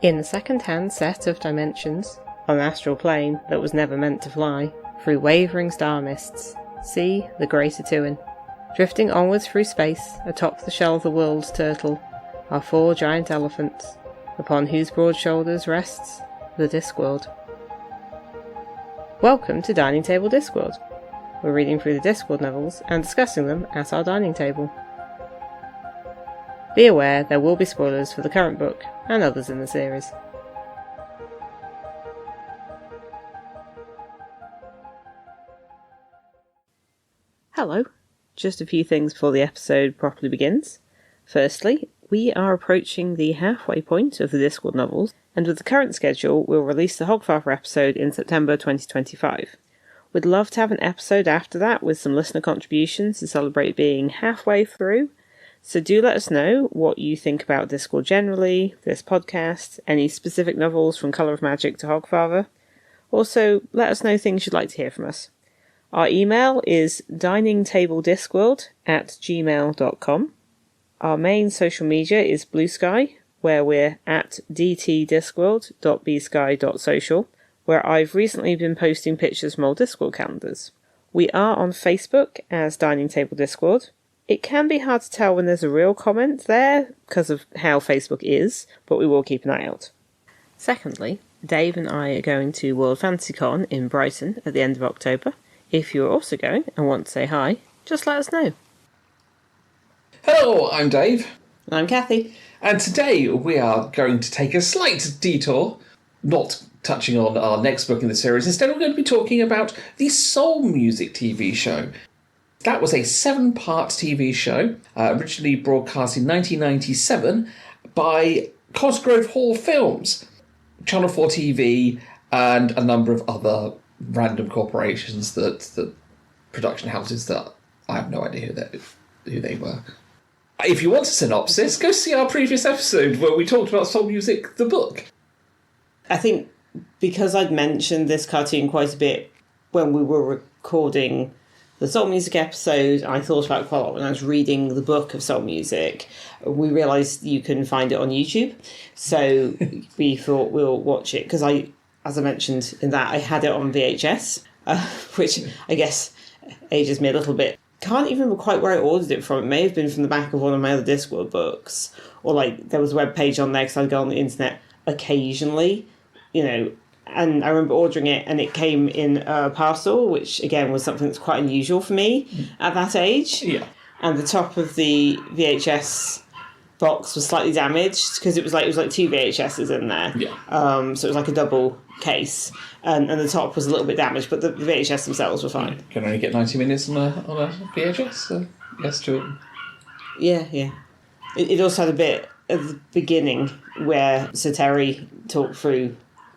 In a second-hand set of dimensions, on an astral plane that was never meant to fly, through wavering star mists, see the Greater Tuin. Drifting onwards through space, atop the shell of the world's turtle, are 4 giant elephants, upon whose broad shoulders rests the Discworld. Welcome to Dining Table Discworld. We're reading through the Discworld novels and discussing them at our dining table. Be aware there will be spoilers for the current book and others in the series. Hello. Just a few things before the episode properly begins. Firstly, we are approaching the halfway point of the Discworld novels, and with the current schedule, we'll release the Hogfather episode in September 2025. We'd love to have an episode after that with some listener contributions to celebrate being halfway through. So do let us know what you think about Discworld generally, this podcast, any specific novels from Colour of Magic to Hogfather. Also, let us know things you'd like to hear from us. Our email is diningtablediscworld@gmail.com. Our main social media is BlueSky, where we're at dtdiscworld.bsky.social, where I've recently been posting pictures from old Discworld calendars. We are on Facebook as Dining Table Discworld. It can be hard to tell when there's a real comment there because of how Facebook is, but we will keep an eye out. Secondly, Dave and I are going to World Fantasy Con in Brighton at the end of October. If you're also going and want to say hi, just let us know. Hello, I'm Dave. And I'm Kathy. And today we are going to take a slight detour, not touching on our next book in the series. Instead, we're going to be talking about the Soul Music TV show. That was a 7-part TV show, originally broadcast in 1997 by Cosgrove Hall Films, Channel 4 TV, and a number of other random corporations, that production houses that I have no idea who they were. If you want a synopsis, go see our previous episode where we talked about Soul Music, the book. I think because I'd mentioned this cartoon quite a bit when we were recording the Soul Music episode, I thought about it quite a lot when I was reading the book of Soul Music. We realised you can find it on YouTube, so we thought we'll watch it, because as I mentioned in that, I had it on VHS, which I guess ages me a little bit. Can't even remember quite where I ordered it from. It may have been from the back of one of my other Discworld books, or there was a web page on there because I'd go on the internet occasionally, and I remember ordering it and it came in a parcel, which again was something that's quite unusual for me at that age. Yeah. And the top of the VHS box was slightly damaged because it was like 2 VHSs in there. Yeah. So it was like a double case, and the top was a little bit damaged, but the VHS themselves were fine. You can only get 90 minutes on a VHS, so yes to it. Yeah. It also had a bit at the beginning where Sir Terry talked through,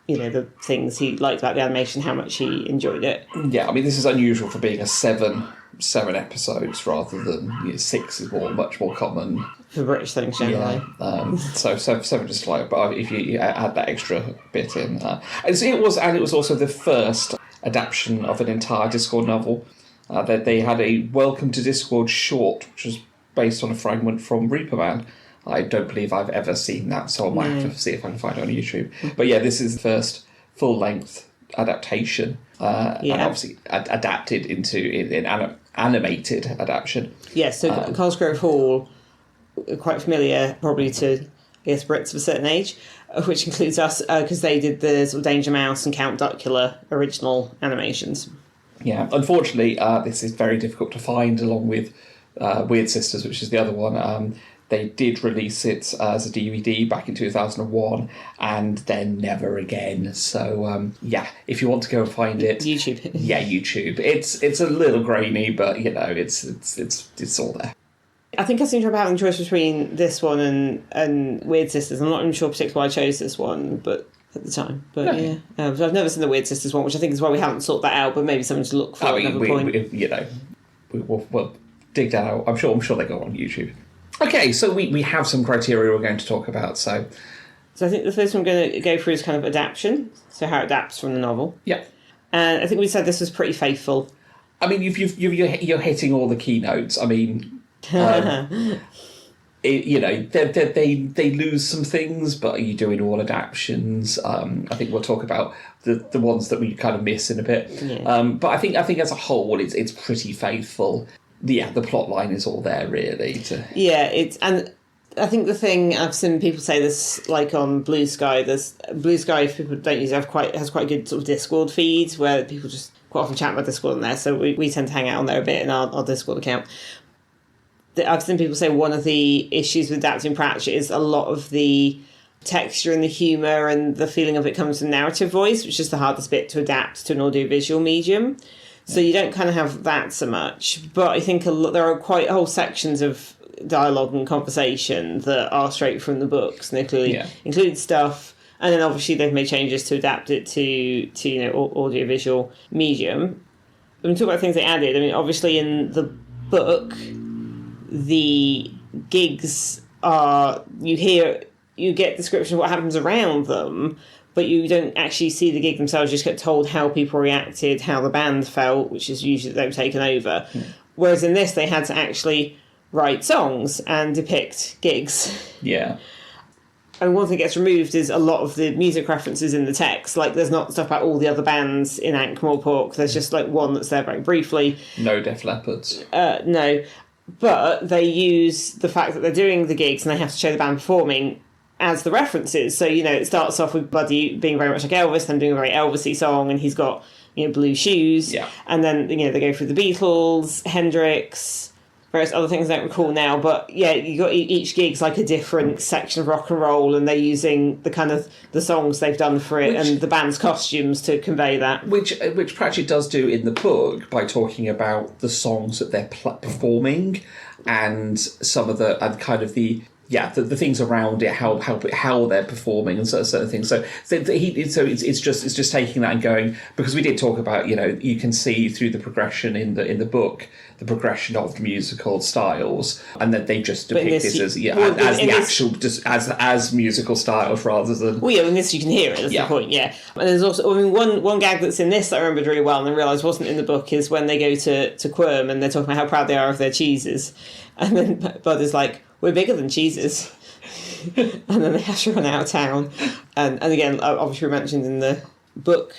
the things he liked about the animation, how much he enjoyed it. Yeah, I mean, this is unusual for being a 7 episodes rather than 6 is much more common. For British things generally. Yeah. So 7 just like, but if you add that extra bit in. It was also the first adaptation of an entire Discworld novel. They had a Welcome to Discworld short, which was based on a fragment from Reaper Man. I don't believe I've ever seen that, so I might have to see if I can find it on YouTube. But yeah, this is the first full-length adaptation, and obviously adapted into an animated adaptation. Yes, so Cosgrove Hall, quite familiar probably to, I guess, Brits of a certain age, which includes us, because they did the sort of Danger Mouse and Count Duckula original animations. Yeah, unfortunately, this is very difficult to find, along with Weird Sisters, which is the other one. They did release it as a DVD back in 2001, and then never again. So, if you want to go and find it... YouTube. Yeah, YouTube. It's a little grainy, but, it's all there. I think I seem to have having a choice between this one and Weird Sisters. I'm not even sure particularly why I chose this one, but at the time. But yeah, I've never seen the Weird Sisters one, which I think is why we haven't sorted that out. But maybe something to look for at another point. We'll dig that out. I'm sure they go on YouTube. Okay, so we have some criteria we're going to talk about. So I think the first one I'm going to go through is kind of adaptation, so how it adapts from the novel. Yeah, and I think we said this was pretty faithful. I mean, you're hitting all the keynotes. I mean. they lose some things, but you do in all adaptations. I think we'll talk about the ones that we kind of miss in a bit. Yeah. But I think as a whole, it's pretty faithful. The plot line is all there really. And I think the thing I've seen people say this, like on BlueSky, if people don't use it, has quite a good sort of Discworld feed where people just quite often chat about Discworld on there. So we tend to hang out on there a bit in our Discworld account. I've seen people say one of the issues with adapting Pratchett is a lot of the texture and the humour and the feeling of it comes from narrative voice, which is the hardest bit to adapt to an audiovisual medium. So you don't kind of have that so much. But I think there are quite whole sections of dialogue and conversation that are straight from the books, and they clearly include stuff. And then obviously they've made changes to adapt it to audiovisual medium. When we talk about things they added, I mean, obviously in the book, the gigs are, you get description of what happens around them, but you don't actually see the gig themselves. You just get told how people reacted, how the band felt, which is usually they've taken over. Whereas in this, they had to actually write songs and depict gigs. Yeah. And one thing that gets removed is a lot of the music references in the text. Like, there's not stuff about all the other bands in Ankh-Morpork. There's just, like, one that's there very briefly. No Def Leppards. No. But they use the fact that they're doing the gigs and they have to show the band performing as the references. So, it starts off with Buddy being very much like Elvis, then doing a very Elvis-y song, and he's got, blue shoes. Yeah. And then, they go through the Beatles, Hendrix, various other things I don't recall now, but you got each gig's like a different section of rock and roll, and they're using the kind of the songs they've done for it and the band's costumes to convey that. Which Pratchett does do in the book by talking about the songs that they're performing and some of the the things around it, how they're performing and certain things. So it's just taking that and going, because we did talk about, you can see through the progression in the book, the progression of the musical styles, and that they just depict this as musical styles rather than. Well, in this you can hear it. That's the point. Yeah, and there's also one gag that's in this that I remembered really well and I realised wasn't in the book is when they go to Quirm and they're talking about how proud they are of their cheeses, and then Bud is like, "We're bigger than cheeses," and then they have to run out of town. And again, obviously we mentioned in the book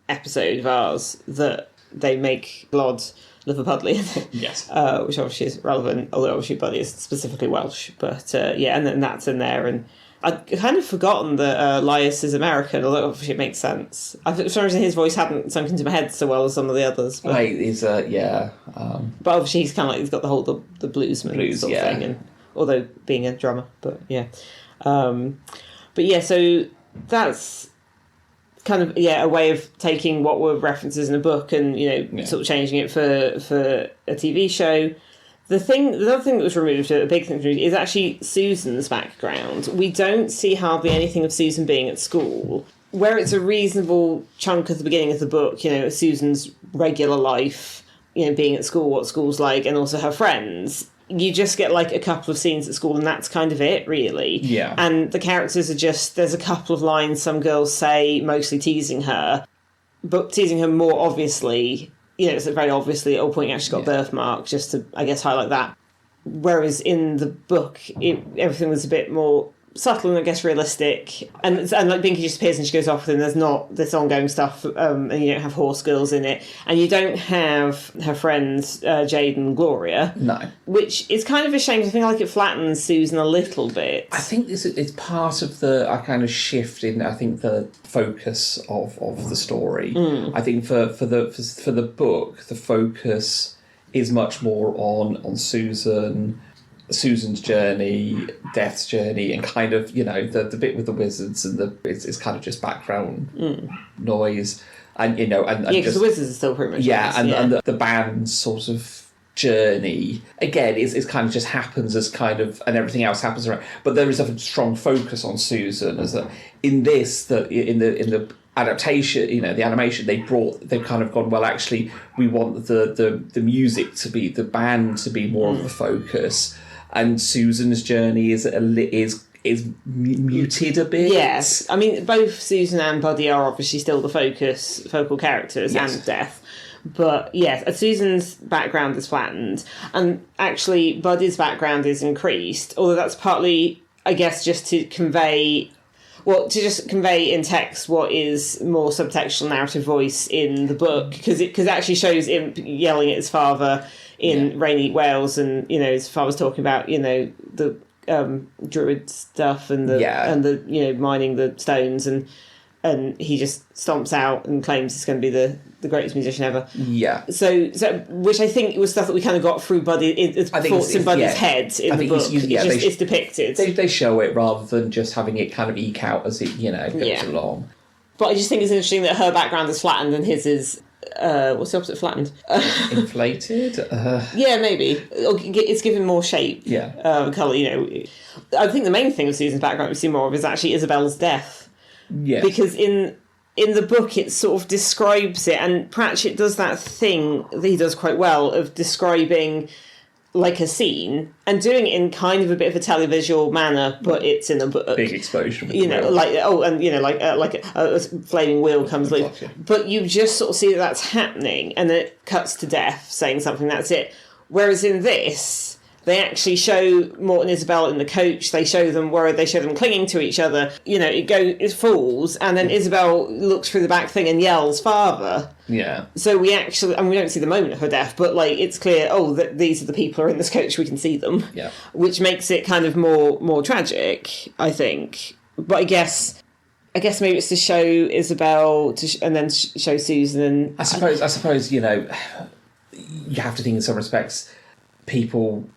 episode of ours that they make Blod Liverpudlian. Yes. Which obviously is relevant, although obviously Buddy is specifically Welsh. But and then that's in there. And I'd kind of forgotten that Lias is American, although obviously it makes sense. For some reason his voice hadn't sunk into my head so well as some of the others. But, but obviously he's kind of like, he's got the whole the bluesman sort of thing, and although being a drummer, but so that's kind of a way of taking what were references in a book and sort of changing it for a TV show. The other thing that was removed, a big thing removed, is actually Susan's background. We don't see hardly anything of Susan being at school, where it's a reasonable chunk at the beginning of the book. Susan's regular life, being at school, what school's like, and also her friends. You just get like a couple of scenes at school and that's kind of it, really. Yeah. And the characters are just, there's a couple of lines some girls say, mostly teasing her, but teasing her more obviously, it's very obviously at all point actually got a birthmark, just to, I guess, highlight that. Whereas in the book, everything was a bit more subtle and I guess realistic, and like Binky just appears and she goes off and there's not this ongoing stuff, and you don't have horse girls in it, and you don't have her friends Jade and Gloria, which is kind of a shame. I think I like it flattens Susan a little bit. I think it's part of the kind of shift in the focus of the story. I think for the book the focus is much more on Susan's journey, Death's journey, and kind of the bit with the wizards and it's kind of just background noise, and because the wizards are still pretty much and the band's sort of journey again is kind of just happens as kind of, and everything else happens around. But there is a strong focus on Susan as in the adaptation, the animation they've kind of gone, well, actually we want the music to be, the band to be more of the focus, and Susan's journey is muted a bit. Yes, I mean, both Susan and Buddy are obviously still the focal characters, Yes. and Death. But yes, Susan's background is flattened, and actually Buddy's background is increased, although that's partly, I guess, just to convey in text what is more subtextual narrative voice in the book, because it actually shows him yelling at his father in Rainy Wales, and his father's talking about the druid stuff and the mining the stones, and he just stomps out and claims he's going to be the greatest musician ever. Yeah. So which I think was stuff that we kind of got through thoughts in Buddy's head in the book. It's depicted. They show it rather than just having it kind of eke out as it goes along. But I just think it's interesting that her background is flattened and his is what's the opposite of flattened? Inflated? Yeah, maybe. It's given more shape. Yeah. Colour, I think the main thing of Susan's background we see more of is actually Isabel's death. Yeah. Because in the book it sort of describes it, and Pratchett does that thing that he does quite well of describing like a scene and doing it in kind of a bit of a televisual manner, but it's in a book. Big explosion. Like a flaming wheel comes loose. But you just sort of see that that's happening, and then it cuts to Death saying something, that's it. Whereas in this, they actually show Mort and Isabel in the coach. They show them clinging to each other. It falls, and then Isabel looks through the back thing and yells, "Father!" Yeah. So we actually, we don't see the moment of her death, but it's clear. that these are the people who are in this coach. We can see them. Yeah. Which makes it kind of more tragic, I think. But I guess maybe it's to show Isabel and then show Susan. And I suppose you have to think in some respects. People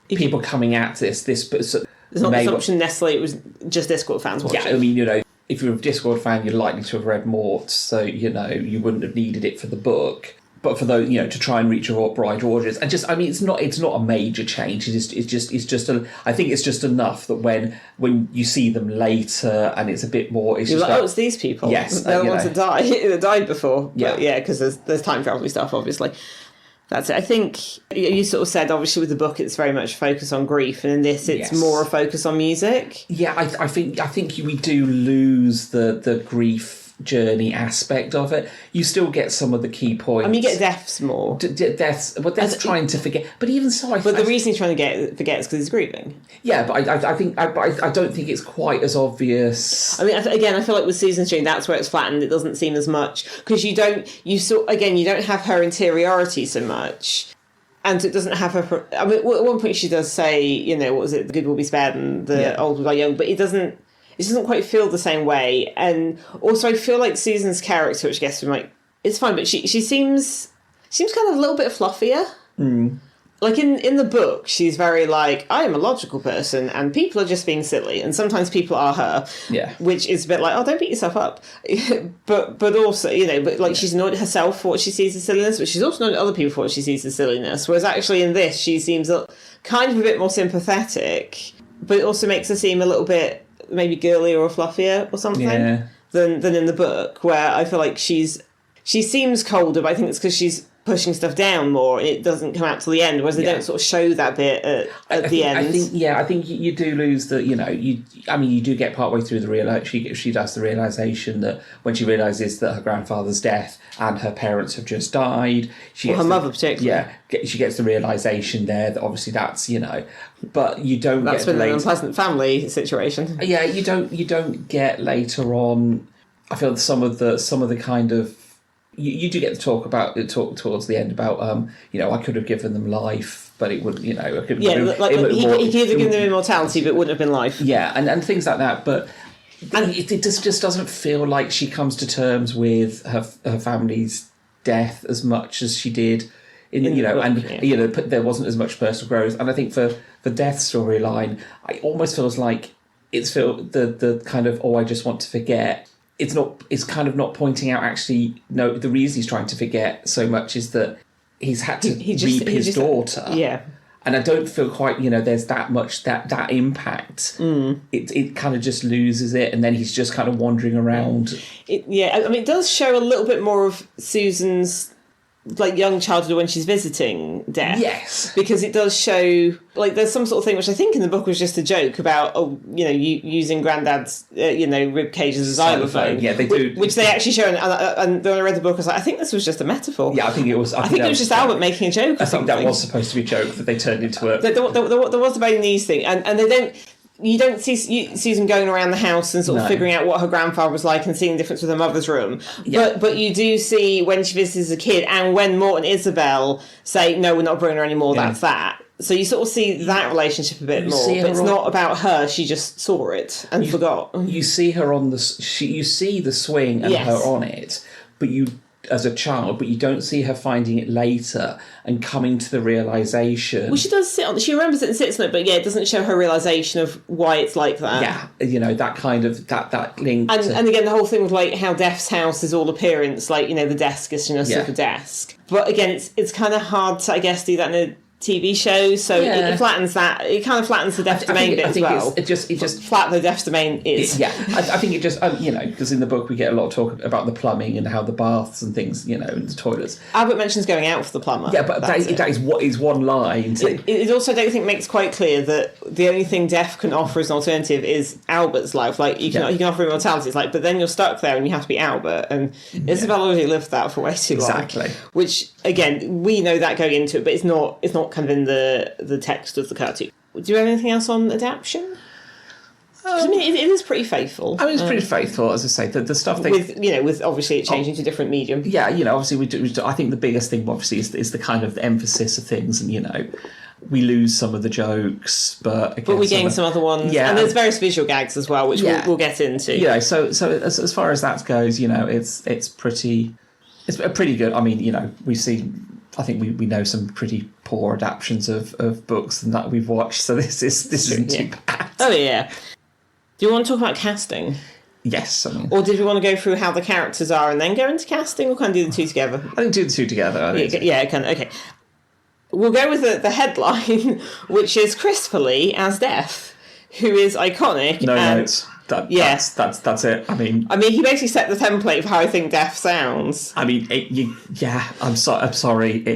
coming at this. There's not the assumption necessarily it was just Discworld fans watching. Yeah, I mean, if you're a Discworld fan, you're likely to have read Mort, so you wouldn't have needed it for the book. But for those, to try and reach a broader audience, and it's not a major change. I think it's just enough that when you see them later, and it's a bit more. It's you're just like, it's these people. Yes, they're the ones that died before. Yeah, but because there's time travel stuff, obviously. That's it. I think you sort of said, obviously, with the book, it's very much focus on grief, and in this, it's more a focus on music. Yeah, I think we do lose the grief journey aspect of it. You still get some of the key points. You get Death's more. Death's trying to forget, but even so, the reason he's trying to forget is because he's grieving. Yeah, but I don't think it's quite as obvious. I feel like with Susan's dream, that's where it's flattened. It doesn't seem as much because you don't have her interiority so much. And it doesn't have her. At one point she does say, what was it? The good will be spared and the old will die young. But it doesn't quite feel the same way. And also, I feel like Susan's character, which I guess it's fine, but she seems kind of a little bit fluffier. Mm. Like in the book, she's very I am a logical person, and people are just being silly, and sometimes people are her. Yeah, which is a bit don't beat yourself up. but also, she's annoyed at herself for what she sees as silliness, but she's also annoyed at other people for what she sees as silliness. Whereas actually in this, she seems kind of a bit more sympathetic, but it also makes her seem a little bit maybe girlier or fluffier or something than in the book, where I feel like she seems colder, but I think it's because she's pushing stuff down more. It doesn't come out till the end, whereas they don't sort of show that bit at the end. I think you do lose the. You do get partway through the she does the realization that when she realizes that her grandfather's death and her parents have just died, her mother particularly. She gets the realization there that obviously that's but you don't. That's been an unpleasant family situation. Yeah, you don't get later on. I feel some of the kind of. You do get to talk towards the end about I could have given them life, but it wouldn't I could he could have given them immortality, but it wouldn't have been life. Yeah, and things like that. But it just doesn't feel like she comes to terms with her family's death as much as she did there wasn't as much personal growth. And I think for the death storyline, it almost feels like the kind of I just want to forget. It's kind of not pointing out actually the reason he's trying to forget so much is that he's had to reap his daughter. Yeah. And I don't feel quite, there's that much that impact. Mm. It kind of just loses it, and then he's just kind of wandering around. It does show a little bit more of Susan's like young childhood when she's visiting death. Yes. Because it does show, like, there's some sort of thing which I think in the book was just a joke about, using Grandad's, rib cage as a xylophone. Yeah, they do. Which they actually show, and when I read the book, I was like, I think this was just a metaphor. Yeah, I think it was. I think it was just Albert making a joke. I think that was supposed to be a joke that they turned into a. There was the bone knees thing, and they don't. You don't see Susan going around the house and sort of figuring out what her grandfather was like and seeing the difference with her mother's room. Yeah. But you do see when she visits as a kid and when Mort and Isabel say, no, we're not bringing her anymore, that's that. So you sort of see that relationship a bit more. But it's not about her, she just saw it and forgot. You see her on you see the swing and her on it, but you... as a child, but you don't see her finding it later and coming to the realisation. Well, she does sit on. She remembers it and sits on it, but it doesn't show her realisation of why it's like that. Yeah, that kind of that link. And again, the whole thing with like how Def's house is all appearance, like the desk is just a desk. But again, it's kind of hard to, I guess, do that in a TV show, so it flattens that. It kind of flattens the deaf domain bit as well. It just flat the deaf domain is. I think it just because in the book we get a lot of talk about the plumbing and how the baths and things, and the toilets. Albert mentions going out for the plumber. Yeah, but that is what is one line. It also, I don't think, makes quite clear that the only thing Def can offer as an alternative is Albert's life. Like you can offer immortality. It's like, but then you're stuck there and you have to be Albert. And Isabel already lived that for way too long. Exactly. Which again, we know that going into it, but it's not kind of in the text of the cartoon. Do you have anything else on adaptation? I mean, it is pretty faithful. I mean, it's pretty faithful, as I say. The stuff they... with obviously it changing to different medium. Yeah, obviously we do. I think the biggest thing, obviously, is the kind of the emphasis of things, and we lose some of the jokes, but we gain some other ones. Yeah, and there's various visual gags as well, which we'll get into. Yeah, so as far as that goes, it's pretty good. I mean, we see. I think we know some pretty poor adaptions of books and that we've watched, so this isn't too bad. Oh yeah. Do you want to talk about casting? Yes. Or did we want to go through how the characters are and then go into casting, or can I do the two together? I think do the two together. Yeah, I can. Okay. We'll go with the headline, which is Christopher Lee as Def, who is iconic. No notes. That's it. I mean, he basically set the template for how I think Def sounds. I mean, I'm sorry. He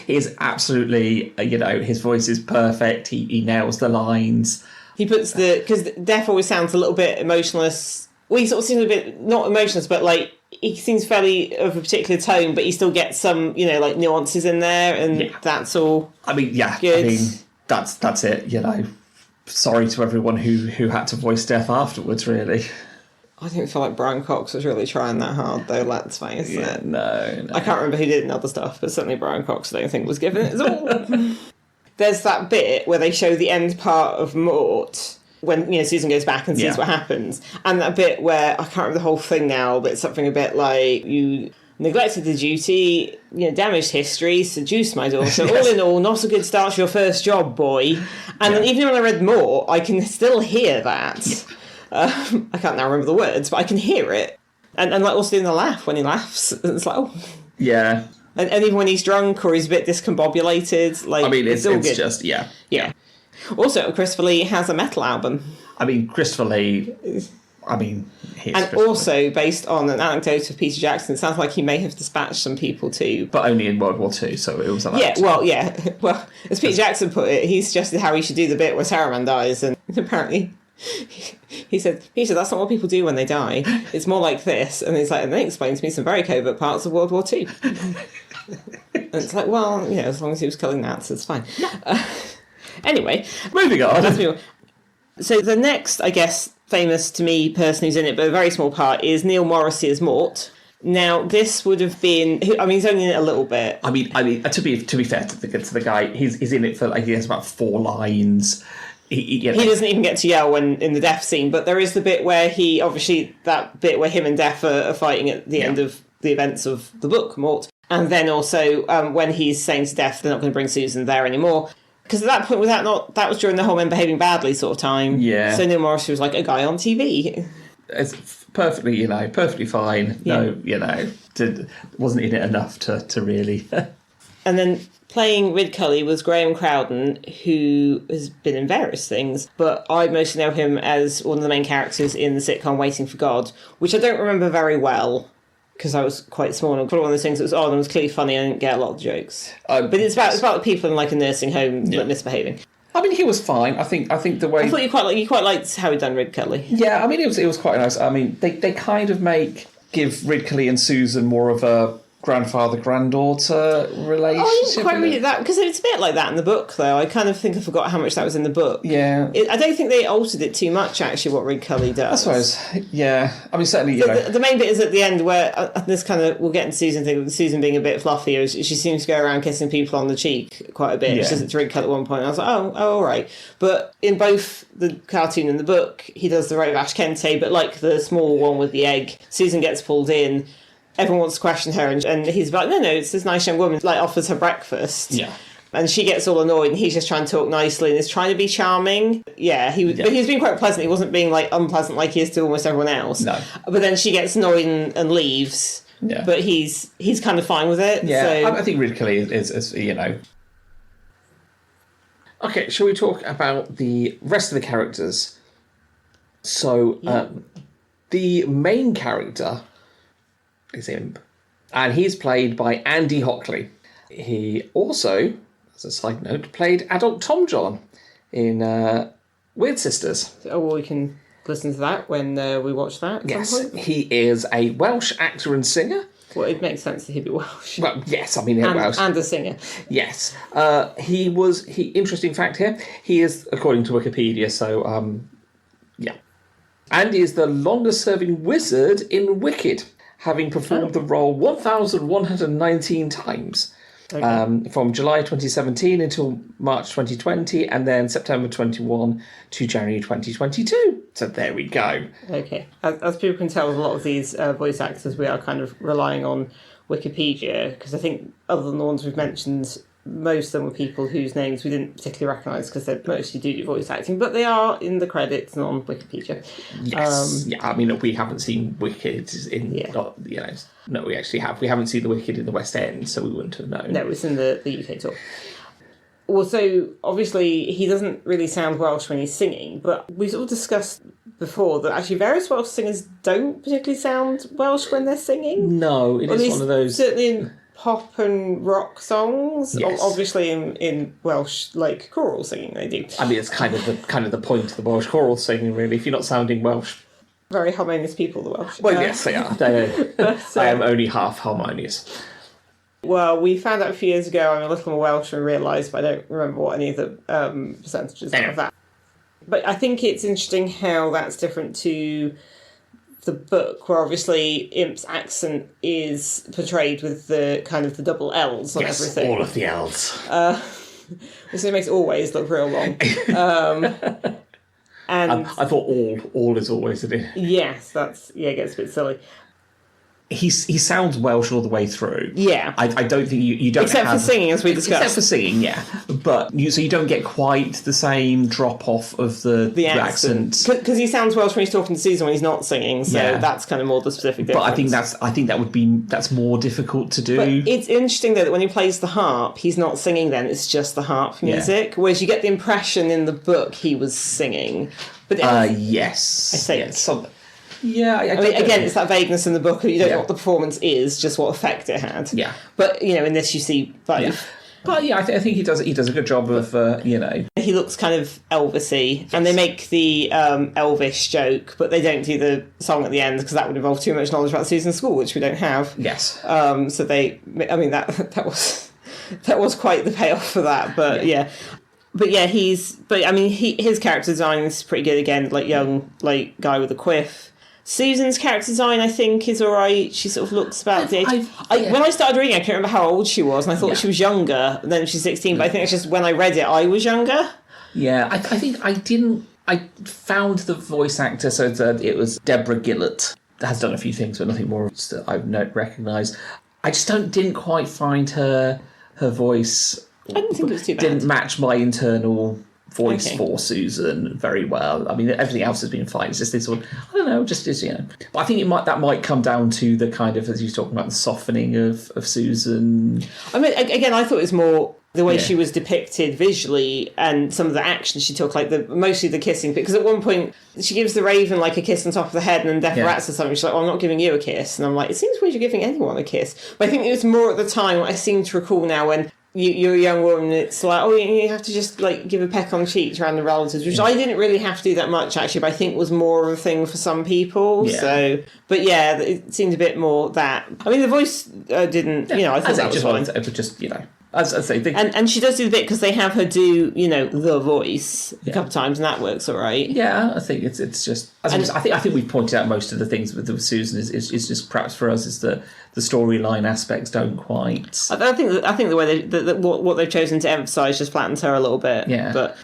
is absolutely. His voice is perfect. He nails the lines. He puts because Def always sounds a little bit emotionless. Well, he sort of seems a bit not emotionless, but like he seems fairly of a particular tone, but he still gets some like nuances in there, and that's all. I mean, good. I mean, that's it. Sorry to everyone who had to voice Def afterwards, really. I don't feel like Brian Cox was really trying that hard, though, let's face it. No. I can't remember who did it in other stuff, but certainly Brian Cox I don't think was given it at all. There's that bit where they show the end part of Mort, when Susan goes back and sees what happens, and that bit where, I can't remember the whole thing now, but it's something a bit like, you neglected the duty, damaged history, seduced my daughter. Yes. All in all, not a good start to your first job, boy. And then even when I read more, I can still hear that. Yeah. I can't now remember the words, but I can hear it. And like also doing the laugh when he laughs. It's like, oh. Yeah. And even when he's drunk or he's a bit discombobulated, like, it's all good. Just, yeah. Yeah. Also, Christopher Lee has a metal album. I mean, Christopher Lee... also based on an anecdote of Peter Jackson, it sounds like he may have dispatched some people too, but only in World War II, so it was allowed. Well, as Peter Jackson put it, he suggested how he should do the bit where Saruman dies, and apparently he said, Peter, that's not what people do when they die. It's more like this. And he's like, and they explained to me some very covert parts of World War II. And it's like, well, as long as he was killing Nazis, it's fine. Anyway, moving on. So the next, I guess, famous to me person who's in it, but a very small part, is Neil Morrissey as Mort. Now, this would have been... he's only in it a little bit. I mean, to be fair to the guy, he's in it for, he has about 4 lines. He doesn't even get to yell when in the Def scene, but there is the bit where that bit where him and Def are fighting at the end of the events of the book, Mort. And then also when he's saying to Def they're not going to bring Susan there anymore. Because at that point, that was during the whole men behaving badly sort of time. Yeah. So Neil Morrissey was like a guy on TV. It's perfectly fine. Yeah. No, wasn't in it enough to really... And then playing Rid Cully was Graham Crowden, who has been in various things, but I mostly know him as one of the main characters in the sitcom Waiting for God, which I don't remember very well. because I was quite small, and probably one of those things that was odd and was clearly funny. I didn't get a lot of jokes. But it's about the people in like a nursing home like, misbehaving. I mean, he was fine. I think the way... I thought you quite liked how he'd done Ridcully. Yeah, I mean, it was quite nice. I mean, they kind of give Ridcully and Susan more of a grandfather-granddaughter relationship. Oh, I didn't quite read it that, because it's a bit like that in the book, though. I kind of think I forgot how much that was in the book. Yeah. I don't think they altered it too much, actually, what Ridcully does. I suppose, yeah. I mean, certainly, The main bit is at the end where, this kind of, we'll get into Susan thing, with Susan being a bit fluffier, she seems to go around kissing people on the cheek quite a bit. Yeah. She does it to Ridcully at one point, and I was like, oh, all right. But in both the cartoon and the book, he does the role of Ash Kente, but like the small one with the egg, Susan gets pulled in, everyone wants to question her, and he's like, no, it's this nice young woman, like, offers her breakfast. Yeah. And she gets all annoyed, and he's just trying to talk nicely and is trying to be charming. Yeah, but he was being quite pleasant. He wasn't being, like, unpleasant like he is to almost everyone else. No. But then she gets annoyed and leaves. Yeah. But he's kind of fine with it. Yeah, so. I think Ridcully is. Okay, shall we talk about the rest of the characters? So, the main character is Imp, and he's played by Andy Hockley. He also, as a side note, played adult Tom John in Weird Sisters. Oh, well, we can listen to that when we watch that at some point. He is a Welsh actor and singer. Well, it makes sense that he'd be Welsh. Well, yes, I mean, Welsh. And a singer. Yes. Interesting fact here, he is, according to Wikipedia, so, yeah. Andy is the longest-serving wizard in Wicked, having performed the role 1,119 times. Okay. From July 2017 until March 2020, and then September 21 to January 2022. So there we go. Okay. As people can tell with a lot of these voice actors, we are kind of relying on Wikipedia, because I think other than the ones we've mentioned, most of them were people whose names we didn't particularly recognise because they mostly do voice acting, but they are in the credits and on Wikipedia. Yes. I mean, we haven't seen Wicked in... Yeah. No, we actually have. We haven't seen the Wicked in the West End, so we wouldn't have known. No, it's in the UK tour. Well, so obviously he doesn't really sound Welsh when he's singing, but we sort of discussed before that actually various Welsh singers don't particularly sound Welsh when they're singing. No, it is one of those... Certainly in pop and rock songs, yes. Obviously in Welsh, like choral singing, they do. I mean, it's kind of the point of the Welsh choral singing, really. If you're not sounding Welsh, very harmonious people, the Welsh. Well, yes, they are. I am only half harmonious. Well, we found out a few years ago I'm a little more Welsh and realised, but I don't remember what any of the percentages are of that. But I think it's interesting how that's different to the book, where obviously Imp's accent is portrayed with the kind of the double L's on everything. All of the L's. So it makes always look real long. And I thought all is always a bit. Yes, it gets a bit silly. He sounds Welsh all the way through. Yeah. I don't think you don't except for singing, as we discussed. Except for singing, yeah. But you don't get quite the same drop off of the accent. Because he sounds Welsh when he's talking to Susan when he's not singing, so that's kind of more the specific difference. But I think that's more difficult to do. But it's interesting though that when he plays the harp, he's not singing then, it's just the harp music. Whereas you get the impression in the book he was singing. But yes. I say Yeah, I mean, again, it's that vagueness in the book. You don't know what the performance is, just what effect it had. Yeah. But, in this you see both. Yeah. But I think he does a good job of, He looks kind of Elvis-y, and they make the Elvish joke, but they don't do the song at the end, because that would involve too much knowledge about Susan's school, which we don't have. Yes. So that was quite the payoff for that, but yeah. But yeah, his character design is pretty good again, like young, like guy with a quiff. Susan's character design, I think, is all right. She sort of looks about the age. When I started reading, I can't remember how old she was, and I thought she was younger than she's 16. But I think it's just when I read it, I was younger. Yeah, I think I didn't. I found the voice actor, so it was Deborah Gillett. Has done a few things, but nothing more that I've not recognised. I just didn't quite find her voice. I didn't think it was too bad. Didn't match my internal voice for Susan very well. I mean, everything else has been fine. It's just this one, I don't know, just is, But I think that might come down to the kind of, as you were talking about, the softening of Susan. I mean, again, I thought it was more the way she was depicted visually and some of the action she took, like mostly the kissing bit. Because at one point she gives the raven like a kiss on top of the head, and then Death Rats or something. She's like, "Oh, I'm not giving you a kiss," and I'm like, "It seems weird you're giving anyone a kiss." But I think it was more at the time. What I seem to recall now, when you're a young woman, it's like, oh, you have to just like give a peck on the cheeks around the relatives, which I didn't really have to do that much actually, but I think was more of a thing for some people. Yeah. So, but yeah, it seemed a bit more that. I mean, the voice didn't, I thought that was fine. It was just, as I say, and she does do the bit because they have her do, the voice a couple of times, and that works all right. Yeah, I think it's just. I think we've pointed out most of the things with Susan is just perhaps for us is the storyline aspects don't quite. I think the way what they've chosen to emphasise just flattens her a little bit. Yeah, but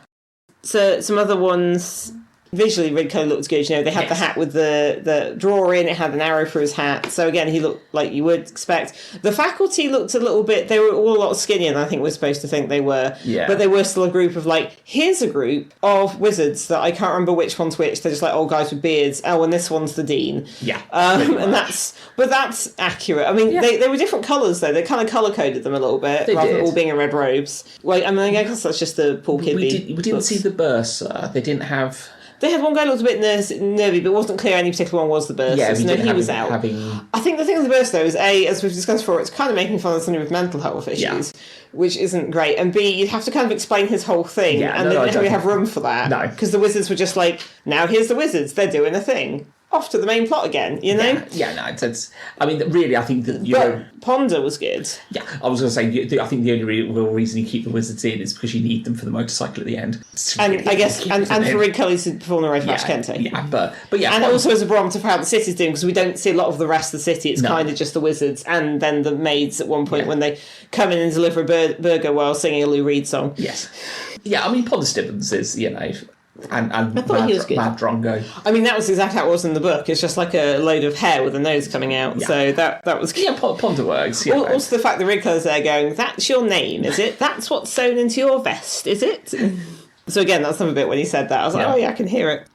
so some other ones. Visually, Ridco looked good. They had the hat with the drawer in. It had an arrow for his hat. So again, he looked like you would expect. The faculty looked a little bit. They were all a lot skinnier than I think we're supposed to think they were. Yeah. But they were still a group of here's a group of wizards that I can't remember which one's which. They're just like old guys with beards. Oh, and this one's the dean. Yeah. And that's accurate. I mean, they were different colours though. They kind of colour coded them a little bit rather than all being in red robes. Well, I mean, I guess that's just the Paul Kidby. We didn't see the bursar. They didn't have. They had one guy who looked a bit nervy, but it wasn't clear any particular one was the Bursar. Yeah, he was out. I think the thing with the Bursar, though, is A, as we've discussed before, it's kind of making fun of somebody with mental health issues, which isn't great. And B, you'd have to kind of explain his whole thing, and they didn't really have room for that. No. Because the wizards were just like, now here's the wizards, they're doing a thing. Off to the main plot again, it's I mean, really, I think that Ponder was good. Yeah, I was going to say, I think the only real reason you keep the wizards in is because you need them for the motorcycle at the end. And I guess, and for Rid Cully to perform the Race Match Kente. Yeah, but yeah. And also as a barometer for how the city's doing, because we don't see a lot of the rest of the city. It's kind of just the wizards and then the maids at one point when they come in and deliver a burger while singing a Lou Reed song. Yes. Yeah, I mean, Ponder Stibbons is, and I thought he was good. Mad Drongo. I mean, that was exactly how it was in the book. It's just like a load of hair with a nose coming out. Yeah. So that was good. Yeah, Ponder works. Yeah. Also the fact that Ridco's there going, that's your name, is it? That's what's sewn into your vest, is it? So again, that's another bit when he said that. I was like, oh yeah, I can hear it.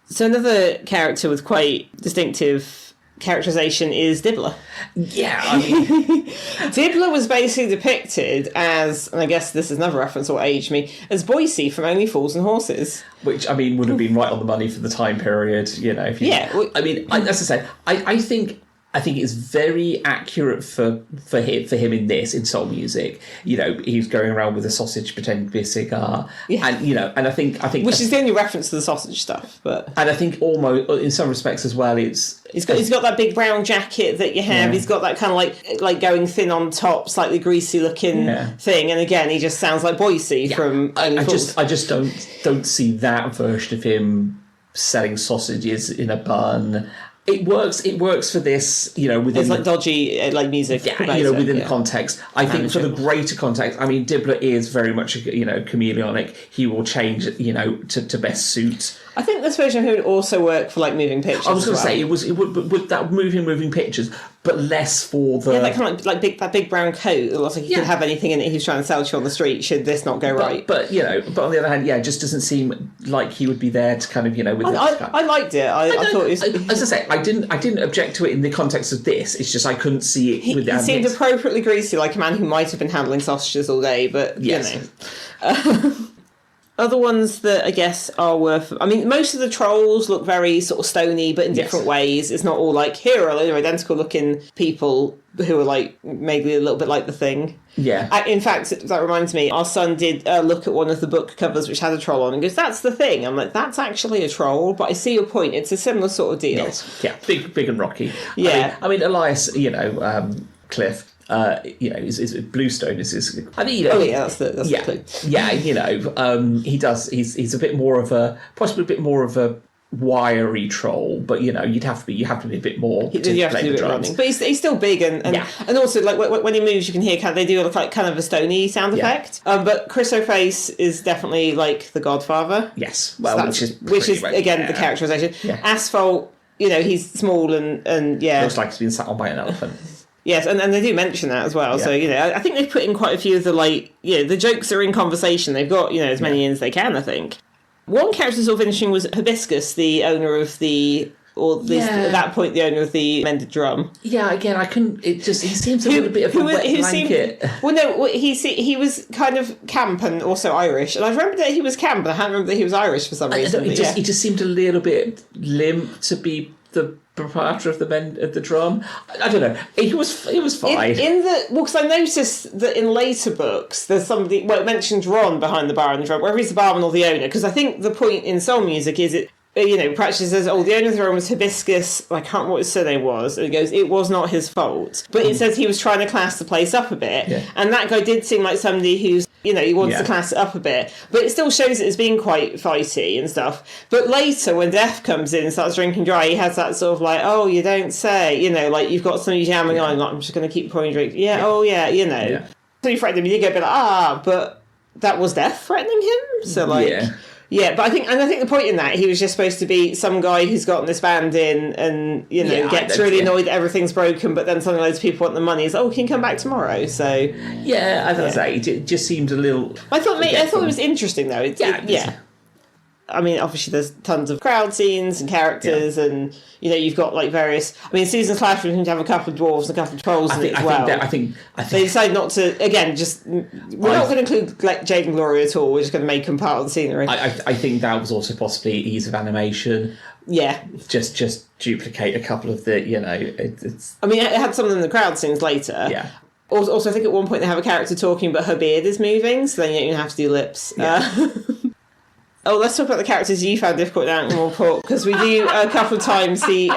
So another character with quite distinctive characterisation is Dibbler. Yeah, I mean... Dibbler was basically depicted as, and I guess this is another reference or age me, as Boise from Only Fools and Horses. Which, I mean, would have been right on the money for the time period, if you... Yeah. I mean, as I said, I think it's very accurate for him in this, in soul music. He's going around with a sausage pretending to be a cigar. Yeah. And I think which is the only reference to the sausage stuff, but... And I think almost, in some respects as well, He's got that big brown jacket that you have. Yeah. He's got that kind of like going thin on top, slightly greasy looking thing. And again, he just sounds like Boise from Only Fools. I just don't see that version of him selling sausages in a bun. It works for this, within... It's like dodgy, music. Yeah, within the context. I think for the greater context, I mean, Dibbler is very much, chameleonic. He will change, to best suit... I think this version of him would also work for, moving pictures. I was going to say, it would that moving pictures, but less for the... Yeah, that kind of that big brown coat. It looks like he could have anything in it he's trying to sell to you on the street, should this not go right. But on the other hand, it just doesn't seem like he would be there to kind of, with... I liked it. I thought it was... As I say, I didn't object to it in the context of this. It's just I couldn't see it with that. He seemed appropriately greasy, like a man who might have been handling sausages all day, but, Other ones that I guess are worth... I mean, most of the trolls look very sort of stony, but in different ways. It's not all like, here are identical looking people who are maybe a little bit like the Thing. Yeah. In fact, that reminds me, our son did look at one of the book covers which had a troll on and goes, that's the Thing. I'm like, that's actually a troll, but I see your point. It's a similar sort of deal. Yes. Yeah, big and rocky. Yeah. I mean Elias, Cliff... is Bluestone is his... I think, that's the clue. Yeah, he does. He's a bit more of a, possibly a bit more of a wiry troll, but you have to be a bit more. You have to do a bit running, but he's still big and also when he moves, you can hear they do look like kind of a stony sound effect. But Chris O'Face is definitely like the Godfather. Yes, well, so which is again the characterization. Yeah. Asphalt, he's small and looks like he's been sat on by an elephant. Yes, and they do mention that as well. Yeah. So, I think they've put in quite a few of the, the jokes are in conversation. They've got, as many in as they can, I think. One character sort of interesting was Hibiscus, the owner of at that point, the owner of the mended drum. Yeah, again, I couldn't... He seems a little bit of a wet blanket. He was kind of camp and also Irish. And I remember that he was camp, but I can't remember that he was Irish for some reason. He just seemed a little bit limp to be the proprietor of the drum. I don't know. He was fine. Because I noticed that in later books there's somebody. Well, it mentions Ron behind the bar and the drum, whether he's the barman or the owner. Because I think the point in soul music is it. Practice says, the owner of the drum was Hibiscus. I can't remember what his surname was. And he goes, it was not his fault. But it says he was trying to class the place up a bit. Yeah. And that guy did seem like somebody who's, he wants to class it up a bit. But it still shows it as being quite fighty and stuff. But later, when Death comes in and starts drinking dry, he has that sort of like, oh, you don't say. You've got somebody jamming on, like, I'm just going to keep pouring drinks. Yeah, oh, yeah, Yeah. So he threatened him, you did go a bit like, but that was Death threatening him? So, like... Yeah, but I think the point in that, he was just supposed to be some guy who's gotten this band in and, gets really annoyed that everything's broken, but then suddenly loads of people want the money. He's like, can you come back tomorrow? So... Yeah, as I say, it just seemed a little... I thought it was interesting, though. I mean, obviously there's tons of crowd scenes and characters and, you've got, like, various... I mean, Season's Clash, we seem to have a couple of dwarves and a couple of trolls in it as well. I think they decided not to, again, we're not going to include like, Jade and Gloria at all. We're just going to make them part of the scenery. I think that was also possibly ease of animation. Yeah. Just duplicate a couple of the, it's... I mean, it had some of them in the crowd scenes later. Yeah. Also, I think at one point they have a character talking, but her beard is moving, so then you don't even have to do lips. Yeah. Let's talk about the characters you found difficult in Animal Report, because we do a couple of times see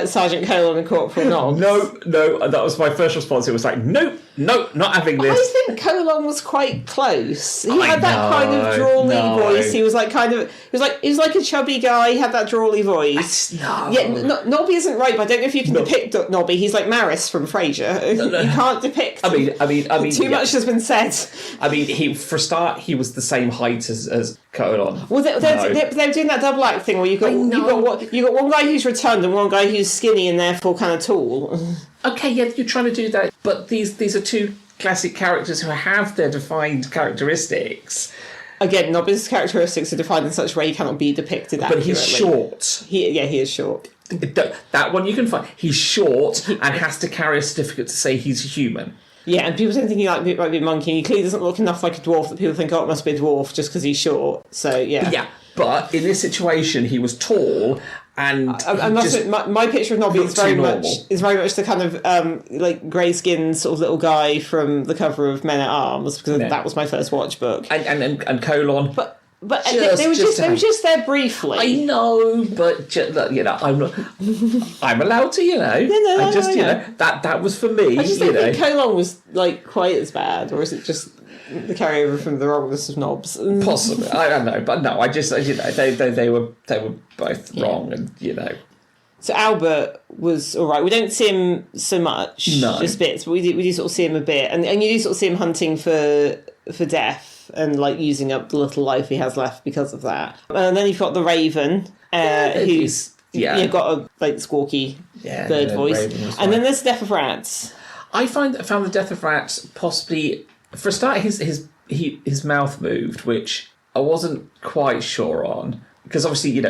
Sergeant Colon and Corporal Nobbs. No, that was my first response. It was like, no, not having this. I think Colon was quite close. He had that kind of drawly voice. He was like he was like a chubby guy. He had that drawly voice. Nobby isn't right, but I don't know if you can depict Nobby. He's like Maris from Frasier. You can't depict. I mean, too much has been said. I mean, for a start, he was the same height as Colon. Well, they're doing that double act thing where you've got one guy who's rotund and one guy who's skinny and therefore kind of tall. Okay, yeah, you're trying to do that, but these are two classic characters who have their defined characteristics. Again, Nobby's characteristics are defined in such a way he cannot be depicted accurately. But he's short. He is short. That one you can find. He's short and has to carry a certificate to say he's a human. Yeah, and people don't think he might be a monkey. He clearly doesn't look enough like a dwarf that people think, it must be a dwarf just because he's short. So, yeah. Yeah, but in this situation, he was tall and... my picture of Nobby is very much the kind of grey skinned sort of little guy from the cover of Men at Arms, because that was my first watch book. And Colon... But they were just there briefly. I know, but I'm allowed to, that was for me. I just don't think Colon was like quite as bad, or is it just the carryover from the wrongness of Nobbs? Possibly, I don't know, but no, I just they were both wrong, and So Albert was all right. We don't see him so much, just bits, but we do sort of see him a bit, and you do sort of see him hunting for Death. And like using up the little life he has left because of that. And then you've got the Raven, who's got a like squawky bird voice. And then there's the Death of Rats. I found the Death of Rats possibly, for a start, his mouth moved, which I wasn't quite sure on, because obviously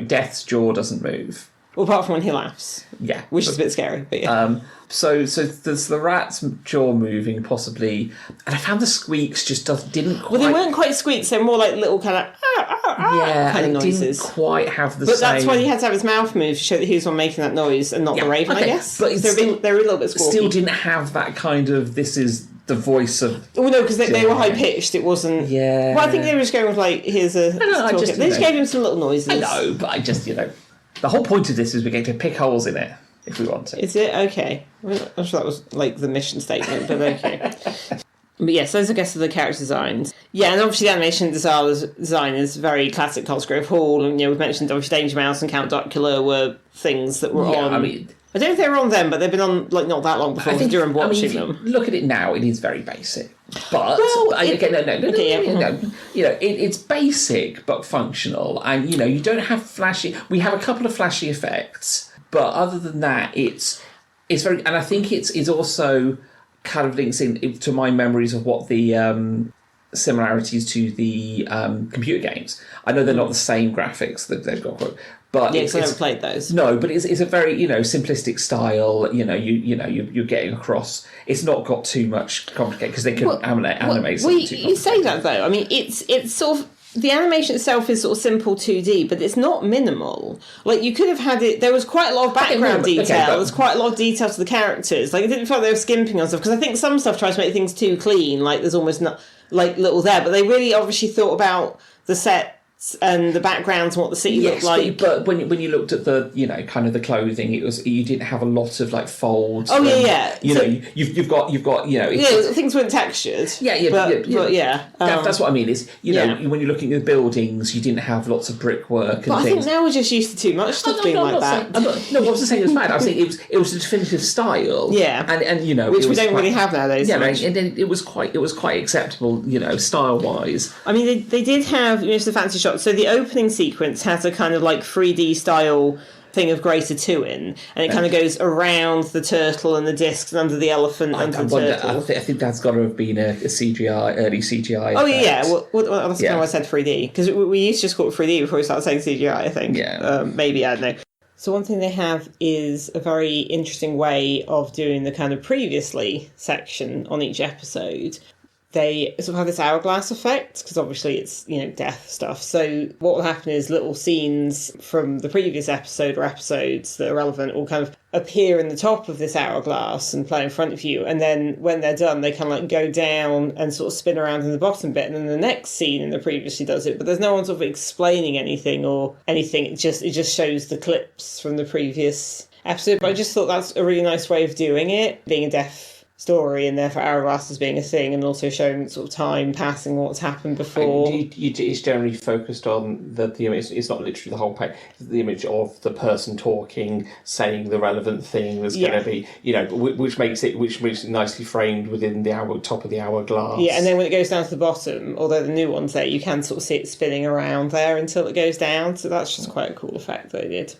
Death's jaw doesn't move. Well, apart from when he laughs. Yeah. Which is a bit scary, but yeah. So there's the rat's jaw moving, possibly, and I found the squeaks didn't quite... Well, they weren't quite squeaks, they're more like little kind of kind of noises. Didn't quite have the same... But that's why he had to have his mouth move to show that he was one making that noise and not the Raven, I guess. But they're a little bit squawky. Still didn't have that kind of, this is the voice of... Oh, no, because they were high-pitched, it wasn't... Yeah. Well, I think they were just going with, like, here's a... They just gave him some little noises. I know, but I just, the whole point of this is we're going to pick holes in it, if we want to. Is it? Okay. I'm sure that was, like, the mission statement, but okay. But yes, those I guess are the character designs. Yeah, and obviously the animation design is very classic Cosgrove Hall, and we've mentioned obviously Danger Mouse and Count Dracula were things that were on... I don't know if they were on then, but they've been on like not that long before. I think during watching them. Look at it now; it is very basic. But it's basic but functional, and you don't have flashy. We have a couple of flashy effects, but other than that, it's It's very, and I think it's also kind of links in to my memories of what the similarities to the computer games. I know they're not the same graphics that they've got, but Yeah, because I haven't played those. No, but it's a very simplistic style. You're getting across. It's not got too much complicated because they can animate. Well, you say that though. I mean, it's sort of. The animation itself is sort of simple 2D, but it's not minimal. Like, you could have had it... There was quite a lot of background detail. There's quite a lot of detail to the characters. Like, it didn't feel like they were skimping on stuff, because I think some stuff tries to make things too clean. Like, there's almost not... Like, little there. But they really obviously thought about the sets and the backgrounds and what the city looked like. But when you looked at the, kind of the clothing, you didn't have a lot of, like, folds. Oh, yeah. You've got things weren't textured. Yeah. That's what I mean, is, when you're looking at the buildings, you didn't have lots of brickwork and but things. I think now we're just used to too much stuff being like that. I wasn't saying it was bad. I was saying it was a definitive style. Yeah. And which we don't really have nowadays. Yeah, and then it was quite acceptable, style-wise. I mean, they did have, the fancy shots. So the opening sequence has a kind of like 3D style thing of Greater Tuin, and it kind of goes around the turtle and the discs and under the elephant and the turtle. I think that's got to have been a CGI, early CGI. Oh, yeah. Well, that's kind of why I said 3D, because we used to just call it 3D before we started saying CGI, I think. Yeah. Maybe, I don't know. So one thing they have is a very interesting way of doing the kind of previously section on each episode. They sort of have this hourglass effect, because obviously it's, death stuff. So what will happen is little scenes from the previous episode or episodes that are relevant will kind of appear in the top of this hourglass and play in front of you. And then when they're done, they kind of like go down and sort of spin around in the bottom bit. And then the next scene in the previously does it. But there's no one sort of explaining anything or anything. It just shows the clips from the previous episode. But I just thought that's a really nice way of doing it, being a death story, and therefore hourglasses being a thing, and also showing sort of time passing, what's happened before. It's generally focused on the image. It's not literally the whole page. It's the image of the person talking, saying the relevant thing that's going to be, which makes it nicely framed within the top of the hourglass. Yeah, and then when it goes down to the bottom, although the new one's there, you can sort of see it spinning around there until it goes down. So that's just quite a cool effect that they did.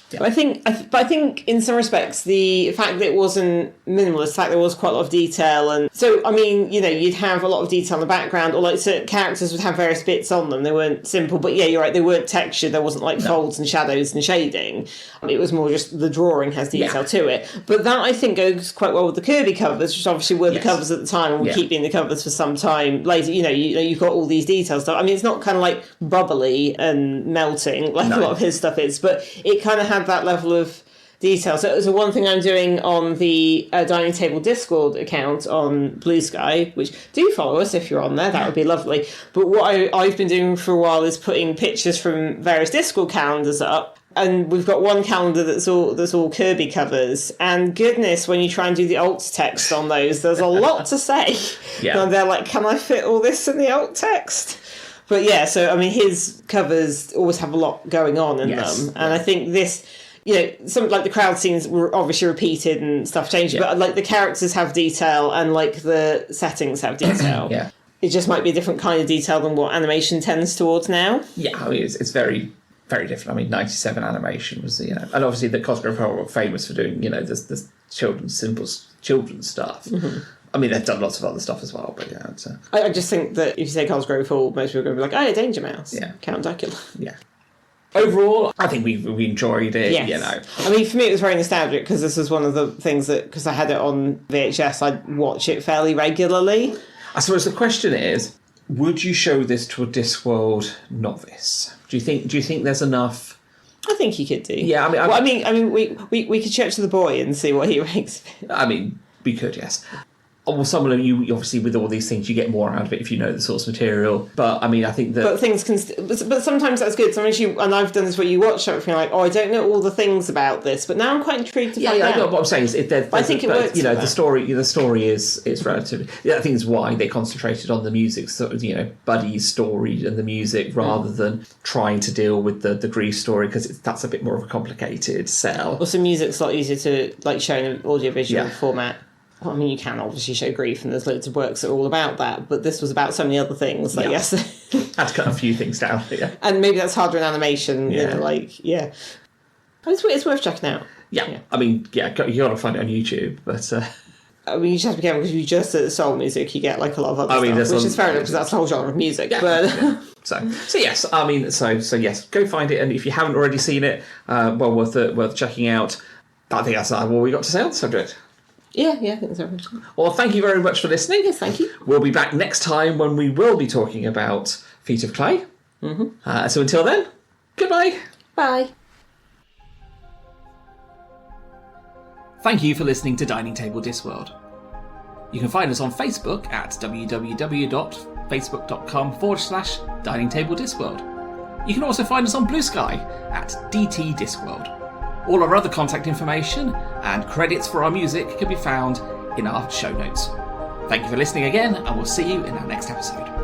Yeah. But I think in some respects, the fact that it wasn't minimalist, the fact there was quite a lot of detail, and so, I mean, you'd have a lot of detail in the background, or like certain characters would have various bits on them. They weren't simple, but yeah, you're right, they weren't textured. There wasn't like folds and shadows and shading. It was more just the drawing has detail to it. But that, I think, goes quite well with the Kirby covers, which obviously were the covers at the time and will keep being the covers for some time later. You've got all these details. I mean, it's not kind of like bubbly and melting like a lot of his stuff is, but it kind of had that level of detail. So one thing I'm doing on the Dining Table Discworld account on BlueSky, which do follow us if you're on there, that would be lovely. But what I've been doing for a while is putting pictures from various Discworld calendars up. And we've got one calendar that's all Kirby covers. And goodness, when you try and do the alt text on those, there's a lot to say. Yeah. And they're like, can I fit all this in the alt text? But yeah, so I mean, his covers always have a lot going on in them. And I think this... some like the crowd scenes were obviously repeated and stuff changed, but like the characters have detail and like the settings have detail. It just might be a different kind of detail than what animation tends towards now. Yeah, I mean, it's very, very different. I mean, 97 animation was, and obviously the Cosgrove Hall were famous for doing, the children's stuff. Mm-hmm. I mean, they've done lots of other stuff as well, but yeah. I just think that if you say Cosgrove Hall, most people are going to be like, oh, yeah, Danger Mouse. Yeah. Count Dracula. Yeah. Overall, I think we enjoyed it, I mean, for me, it was very nostalgic, because this was one of the things that, because I had it on VHS, I'd watch it fairly regularly. I suppose the question is, would you show this to a Discworld novice? Do you think there's enough? I think you could do. Yeah, I mean, we could show it to the boy and see what he ranks. I mean, we could, yes. Well, some of them, you obviously, with all these things, you get more out of it if you know the source material. But I mean, I think that. But things can. But sometimes that's good. Sometimes and I've done this where you watch something like, oh, I don't know all the things about this, but now I'm quite intrigued to find out. Yeah, what I'm saying is, I think it works. The story is relatively. I think it's why they concentrated on the music, Buddy's story and the music, rather than trying to deal with the grief story, because that's a bit more of a complicated sell. Also, music's a lot easier to show in an audiovisual format. Well, I mean, you can obviously show grief, and there's loads of works that are all about that, but this was about so many other things. Like, yes, had to cut a few things down. Yeah, and maybe that's harder in animation. It's worth checking out. Yeah. I mean, you got to find it on YouTube, but... I mean, you just have to be careful because if you just search soul music, you get like a lot of other stuff, which is fair enough because that's the whole genre of music. Yeah. But So yes, I mean, so yes, go find it, and if you haven't already seen it, well, worth checking out. I think that's all we got to say on the subject. Yeah, I think that's everything. Well, thank you very much for listening. Yes, thank you. We'll be back next time when we will be talking about Feet of Clay. Mm-hmm. So until then, goodbye. Bye. Thank you for listening to Dining Table Discworld. You can find us on Facebook at www.facebook.com/Dining Table Discworld. You can also find us on BlueSky at dtdiscworld. All our other contact information and credits for our music can be found in our show notes. Thank you for listening again, and we'll see you in our next episode.